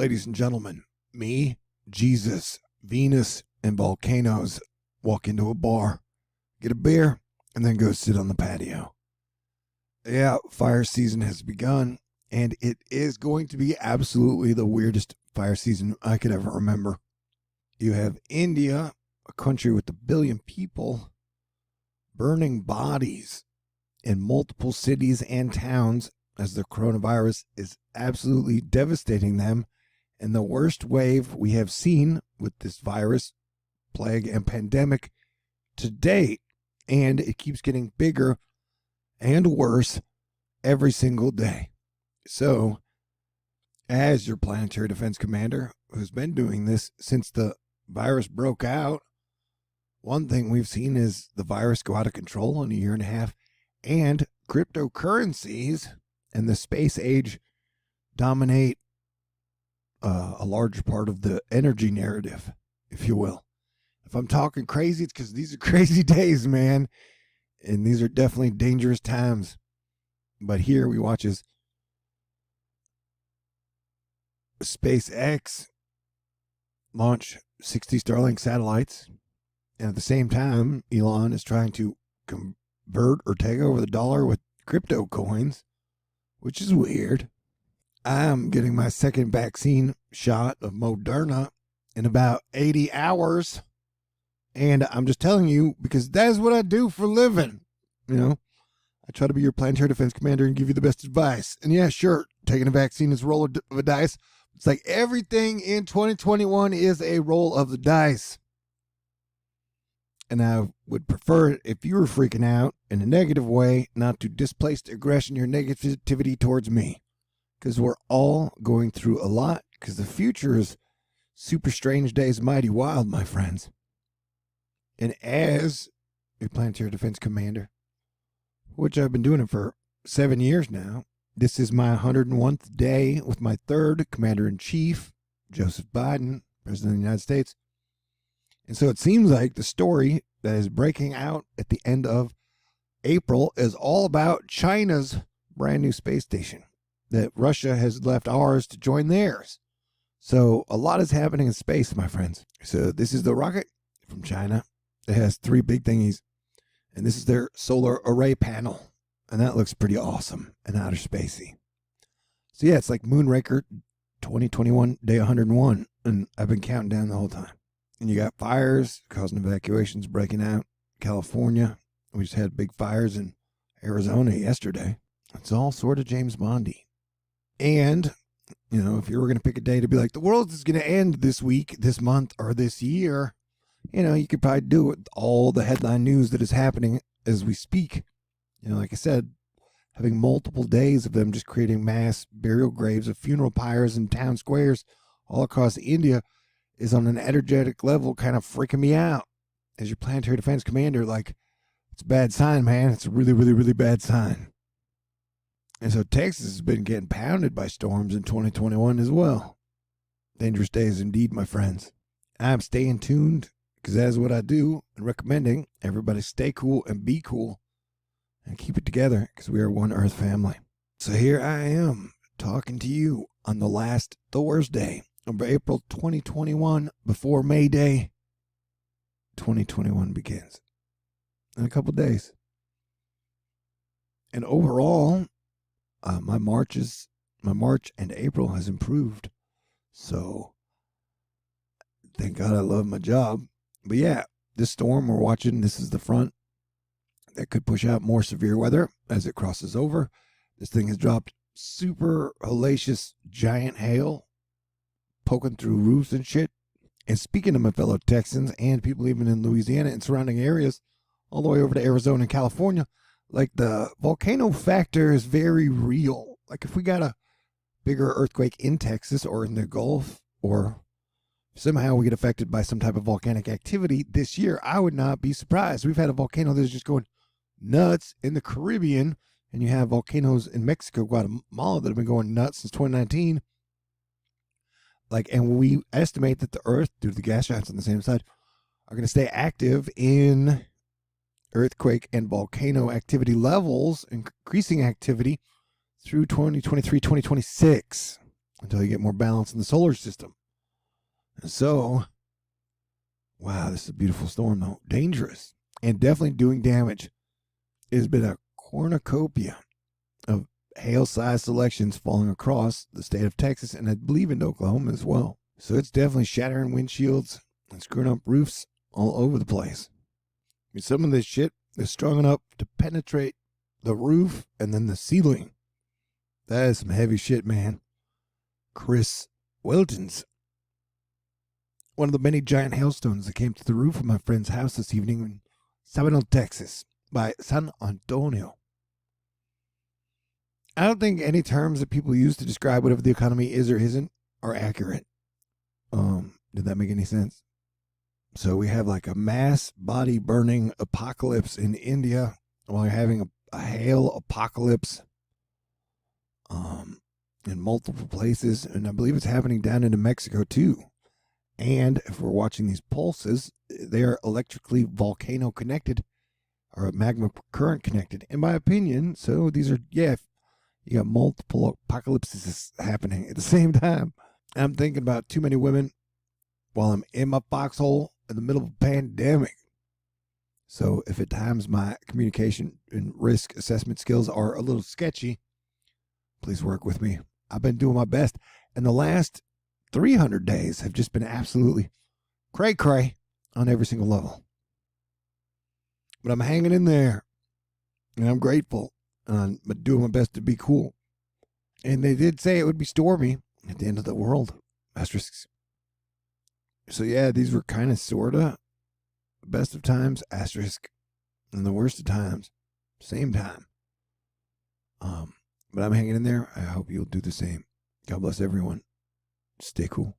Ladies and gentlemen, me, Jesus, Venus, and volcanoes walk into a bar, get a beer, and then go sit on the patio. Yeah, fire season has begun, and it is going to be absolutely the weirdest fire season I could ever remember. You have India, a country with 1 billion people, burning bodies in multiple cities and towns as the coronavirus is absolutely devastating them, and the worst wave we have seen with this virus, plague, and pandemic to date. And it keeps getting bigger and worse every single day. So, as your Planetary Defense commander, who's been doing this since the virus broke out, one thing we've seen is the virus go out of control in a year and a half, and cryptocurrencies and the space age dominate a larger part of the energy narrative, if you will. If I'm talking crazy, it's because these are crazy days, man. And these are definitely dangerous times. But here we watch as SpaceX launch 60 Starlink satellites. And at the same time, Elon is trying to convert or take over the dollar with crypto coins, which is weird. I'm getting my second vaccine shot of Moderna in about 80 hours. And I'm just telling you because that's what I do for a living. You know, I try to be your Planetary Defense commander and give you the best advice. And yeah, sure, taking a vaccine is a roll of a dice. It's like everything in 2021 is a roll of the dice. And I would prefer it if you were freaking out in a negative way, not to displace the aggression, your negativity towards me. Because we're all going through a lot, because the future is super strange days, mighty wild, my friends. And as a Planetary Defense commander, which I've been doing it for 7 years now, this is my 101st day with my third commander-in-chief, Joseph Biden, President of the United States. And so it seems like the story that is breaking out at the end of April is all about China's brand new space station, that Russia has left ours to join theirs. So a lot is happening in space, my friends. So this is the rocket from China. It has 3 big thingies, and this is their solar array panel, and that looks pretty awesome and outer spacey. So yeah, it's like Moonraker 2021, day 101, and I've been counting down the whole time. And you got fires causing evacuations breaking out. California, we just had big fires in Arizona yesterday. It's all sort of James Bondy. And, you know, if you were going to pick a day to be like, the world is going to end this week, this month, or this year, you know, you could probably do it with all the headline news that is happening as we speak. You know, like I said, having multiple days of them just creating mass burial graves of funeral pyres in town squares all across India is on an energetic level kind of freaking me out. As your Planetary Defense commander, like, it's a bad sign, man. It's a really, really, really bad sign. And so Texas has been getting pounded by storms in 2021 as well. Dangerous days indeed, my friends. I'm staying tuned because that's what I do, and recommending everybody stay cool and be cool and keep it together because we are one Earth family. So here I am talking to you on the last Thursday of April 2021 before May Day 2021 begins in a couple days. And overall, my March and April has improved. So thank God I love my job. But yeah, this storm we're watching, this is the front that could push out more severe weather as it crosses over. This thing has dropped super hellacious giant hail poking through roofs and shit. And speaking of my fellow Texans and people even in Louisiana and surrounding areas, all the way over to Arizona and California, like the volcano factor is very real. Like if we got a bigger earthquake in Texas or in the Gulf, or somehow we get affected by some type of volcanic activity this year, I would not be surprised. We've had a volcano that's just going nuts in the Caribbean, and you have volcanoes in Mexico, Guatemala, that have been going nuts since 2019. Like, and we estimate that the Earth, due to the gas giants on the same side, are going to stay active in earthquake and volcano activity levels, increasing activity through 2023, 2026. until you get more balance in the solar system. And so, wow, this is a beautiful storm, though. Dangerous and definitely doing damage. It has been a cornucopia of hail-sized selections falling across the state of Texas and I believe in Oklahoma as well. So it's definitely shattering windshields and screwing up roofs all over the place. I mean, some of this shit is strong enough to penetrate the roof and then the ceiling. That is some heavy shit, man. Chris Wilton's. One of the many giant hailstones that came to the roof of my friend's house this evening in Sabinal, Texas, by San Antonio. I don't think any terms that people use to describe whatever the economy is or isn't are accurate. Did that make any sense? So we have like a mass body burning apocalypse in India while you're having a hail apocalypse in multiple places. And I believe it's happening down into Mexico too. And if we're watching these pulses, they are electrically volcano connected or magma current connected, in my opinion. So these are, yeah, you got multiple apocalypses happening at the same time. I'm thinking about too many women while I'm in my foxhole in the middle of a pandemic. So if at times my communication and risk assessment skills are a little sketchy, please work with me. I've been doing my best. And the last 300 days have just been absolutely cray-cray on every single level. But I'm hanging in there. And I'm grateful. And I'm doing my best to be cool. And they did say it would be stormy at the end of the world. Asterisks. So yeah, these were kind of, sort of, best of times, asterisk, and the worst of times, same time. But I'm hanging in there. I hope you'll do the same. God bless everyone. Stay cool.